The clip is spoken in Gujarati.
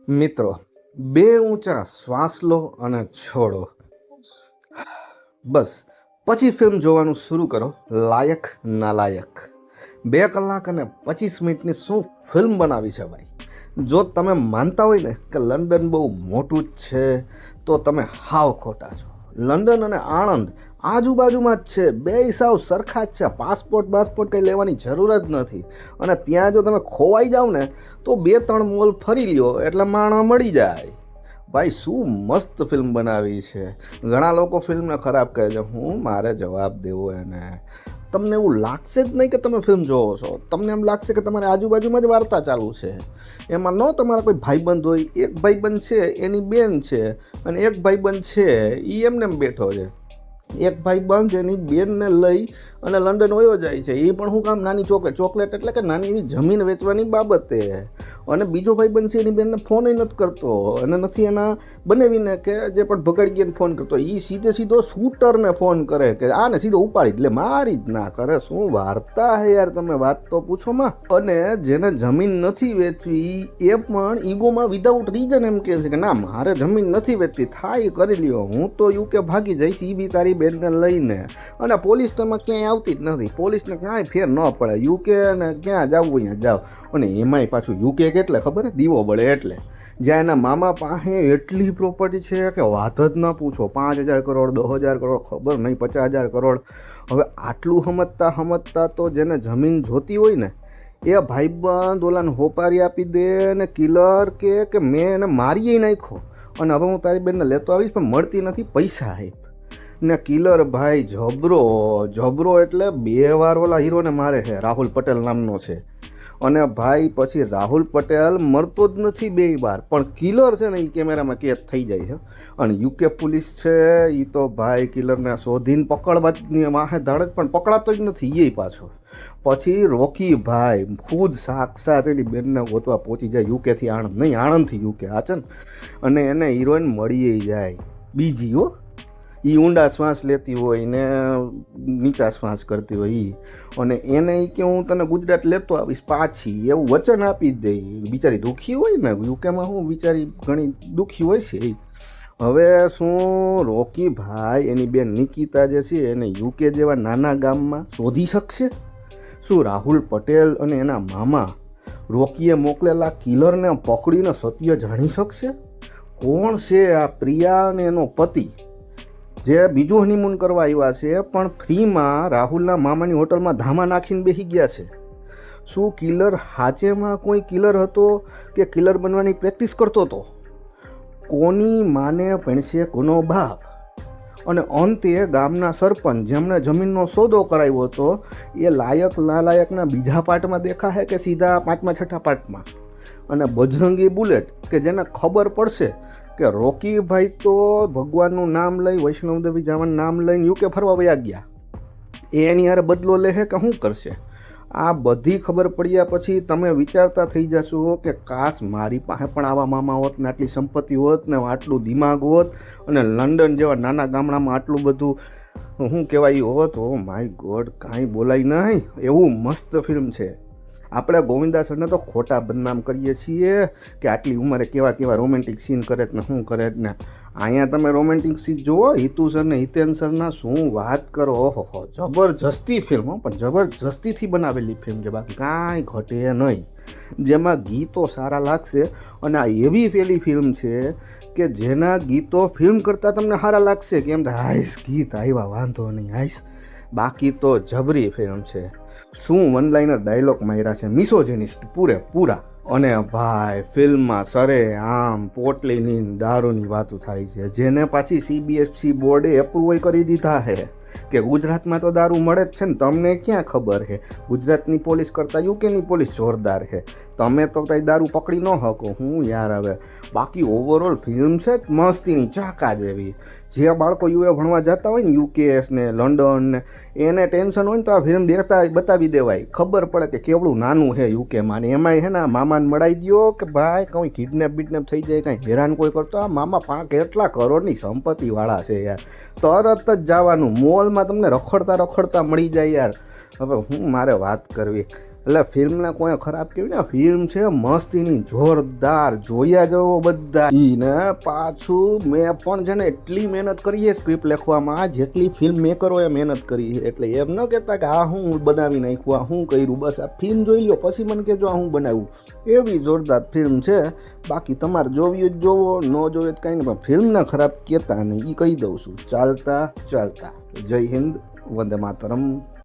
મિત્રો, બે ઊંચા શ્વાસ લો અને છોડો. બસ પછી ફિલ્મ જોવાનું શરૂ કરો. લાયક નાલાયક. 2 કલાક અને 25 મિનિટની શું ફિલ્મ બનાવી છે ભાઈ. જો તમે માનતા હોય ને કે લંડન બહુ મોટું જ છે તો તમે હાવ ખોટા છો. લંડન અને આણંદ આજુબાજુમાં જ છે, બે હિસાબ સરખા જ છે. પાસપોર્ટ કંઈ લેવાની જરૂર જ નથી. અને ત્યાં જો તમે ખોવાઈ જાઓ ને તો 2-3 મોલ ફરી લ્યો એટલે માણસ મળી જાય. ભાઈ શું મસ્ત ફિલ્મ બનાવી છે. ઘણા લોકો ફિલ્મને ખરાબ કહે છે, મારે જવાબ દેવો એને. તમને એવું લાગશે જ નહીં કે તમે ફિલ્મ જોવો છો. તમને એમ લાગશે કે તમારી આજુબાજુમાં જ વાર્તા ચાલુ છે. એમાં ન તમારા કોઈ ભાઈબંધ હોય. એક ભાઈબંધ છે, એની બેન છે, અને એક ભાઈબંધ છે એ એમને બેઠો છે. એક ભાઈબંધ એની બેનને લઈ અને લંડન વયો જાય છે. એ પણ શું કામ? નાની ચોકલેટ એટલે કે નાની એવી જમીન વેચવાની બાબતે. અને બીજો ભાઈબંધ છે એની બેનને ફોન નથી કરતો અને નથી એના બનાવીને કે જે પણ ભગાડી ગયા ફોન કરતો. એ સીધો શૂટરને ફોન કરે કે આને સીધો ઉપાડી એટલે મારી જ ના કરે. શું વાર્તા હે યાર, તમે વાત તો પૂછો માં. અને જેને જમીન નથી વેચવી એ પણ ઈગોમાં વિધાઉટ રીઝન એમ કહે છે કે ના મારે જમીન નથી વેચવી, થાય કરી લ્યો, હું તો યુકે ભાગી જઈશ એ બી તારી બેનને લઈને. અને પોલીસ તો એમાં ક્યાંય આવતી જ નથી. પોલીસને ક્યાંય ફેર ન પડે. યુકે ને ક્યાં જાવ અહીંયા જાવ. અને એમાંય પાછું યુકે એટલે ખબર દીવો બળે એટલે. જ્યાં એના મામા પાસે એટલી પ્રોપર્ટી છે કે વાત જ ન પૂછો. 5,000 કરોડ 10,000 કરોડ ખબર નહીં 50,000 કરોડ. હવે આટલું સમજતા તો જેને જમીન જોતી હોય ને એ ભાઈબંધ ઓલાને હોપારી આપી દે ને કિલર કે મેં એને મારી નાખ્યો અને હવે હું તારી બેનને લેતો આવીશ પણ મળતી નથી, પૈસા આપ ને. કિલર ભાઈ જબરો એટલે 2 વાર ઓલા હીરોને મારે છે. રાહુલ પટેલ નામનો છે. અને ભાઈ પછી રાહુલ પટેલ મરતો જ નથી 2 વાર, પણ કિલર છે ને એ કેમેરામાં કેદ થઈ જાય છે. અને યુકે પોલીસ છે એ તો ભાઈ કિલરને શોધીને પકડવાની વાહે ધાડે પણ પકડાતો જ નથી એ પાછો. પછી રોકી ભાઈ ખુદ સાક્ષાત એની બેનને ગોતવા પહોંચી જાય યુકેથી આણંદ, નહીં આણંદથી યુકે આચન. અને એને હિરોઈન મળી જાય બીજી હો. એ ઊંડા શ્વાસ લેતી હોય ને નીચા શ્વાસ કરતી હોય એ. અને એને કે હું તને ગુજરાત લેતો આવીશ પાછી એવું વચન આપી દે. બિચારી દુઃખી હોય ને, યુકેમાં હું બિચારી ઘણી દુઃખી હોય છે. હવે શું રોકી ભાઈ એની બેન નિકિતા જે છે એને યુકે જેવા નાના ગામમાં શોધી શકશે? શું રાહુલ પટેલ અને એના મામા રોકીએ મોકલેલા કિલરને પકડીને સત્ય જાણી શકશે? કોણ છે આ પ્રિયા અને એનો પતિ જે બીજું હનીમૂન કરવા આવ્યા છે પણ ફ્રીમાં રાહુલના મામાની હોટલમાં ધામા નાખીને બેસી ગયા છે? શું કિલર હાચેમાં કોઈ કિલર હતો કે કિલર બનવાની પ્રેક્ટિસ કરતો હતો? કોની માને ભણશે કોનો બાપ? અને અંતે ગામના સરપંચ જેમણે જમીનનો સોદો કરાવ્યો હતો એ લાયક નાલાયકના બીજા પાર્ટમાં દેખાશે કે સીધા 5મા-6ઠા પાર્ટમાં? અને બજરંગી બુલેટ કે જેને ખબર પડશે કે રોકી ભાઈ તો ભગવાનનું નામ લઈ વૈષ્ણવદેવી જવાનું નામ લઈને યુકે ફરવા વયા ગયા, એની હારે બદલો લે કે શું કરશે? આ બધી ખબર પડ્યા પછી તમે વિચારતા થઈ જશો કે કાશ મારી પાસે પણ આવા મામા હોત ને આટલી સંપત્તિ હોત ને આટલું દિમાગ હોત અને લંડન જેવા નાના ગામડામાં આટલું બધું શું કહેવાય હોત. ઓ માય ગોડ, કાંઈ બોલાય નહીં. એવું મસ્ત ફિલ્મ છે. આપણે ગોવિંદા સરને તો ખોટા બદનામ કરીએ છીએ કે આટલી ઉંમરે કેવા રોમેન્ટિક સીન કરે ને શું કરે ને. અહીંયા તમે રોમેન્ટિક સીન જુઓ, હિતુ સર ને હિતેન સરના શું વાત કરો. ઓહો, જબરજસ્તી ફિલ્મ, પણ જબરજસ્તીથી બનાવેલી ફિલ્મ છે, બાકી કાંઈ ઘટે નહીં. જેમાં ગીતો સારા લાગશે. અને આ એવી પેલી ફિલ્મ છે કે જેના ગીતો ફિલ્મ કરતાં તમને સારા લાગશે કે એમ હાઈશ ગીત આવ્યા વાંધો નહીં હાઈશ. બાકી તો જબરી ફિલ્મ છે. શું વન લાઇનર ડાયલોગ માર્યા છે, મિસોજિનિસ્ટ પૂરેપૂરા. અને ભાઈ ફિલ્મમાં સરે આમ પોટલીની દારૂની વાતો થાય છે, જેને પાછી CBSE બોર્ડે એપ્રુવ કરી દીધા છે કે ગુજરાતમાં તો દારૂ મળે જ છે ને. તમને ક્યાં ખબર છે? ગુજરાતની પોલીસ કરતાં યુકેની પોલીસ જોરદાર છે. તમે તો કંઈ દારૂ પકડી ન શકો. હું યાર હવે બાકી ઓવરઓલ ફિલ્મ છે મસ્તીની ચાકા જેવી. જે બાળકો યુએ ભણવા જતા હોય ને યુકે ને લંડન ને એને ટેન્શન હોય ને તો આ ફિલ્મ બતાવી દેવાય, ખબર પડે કે કેવડું નાનું છે યુકેમાં. ને એમાંય છે ને મામાને મળાઈ દો કે ભાઈ કંઈ કિડનેપ થઈ જાય, કાંઈ હેરાન કોઈ કરતો. આ મામા કેટલા કરોડની સંપત્તિવાળા છે યાર. તરત જ જવાનું મોલમાં તમને રખડતા મળી જાય યાર. હવે હું મારે વાત કરવી એટલે ફિલ્મને કોઈ ખરાબ કેવી ને, ફિલ્મ છે મસ્તીની જોરદાર, જોયા જવો બધા. ઈ ને પાછું મેં પણ છે ને એટલી મહેનત કરી છે સ્ક્રિપ્ટ લખવામાં જેટલી ફિલ્મ મેકરોએ મહેનત કરી છે. એટલે એમ ન કહેતા કે આ હું બનાવી નાખ્યું, આ હું કર્યું, બસ આ ફિલ્મ જોઈ લ્યો પછી મને કહેજો આ હું બનાવ્યું. એવી જોરદાર ફિલ્મ છે. બાકી તમારે જોવી જ જોવો, ન જોવે જ કાંઈ નહીં, પણ ફિલ્મને ખરાબ કહેતા નહીં એ કહી દઉં છું. ચાલતા ચાલતા જય હિન્દ, વંદે માતરમ.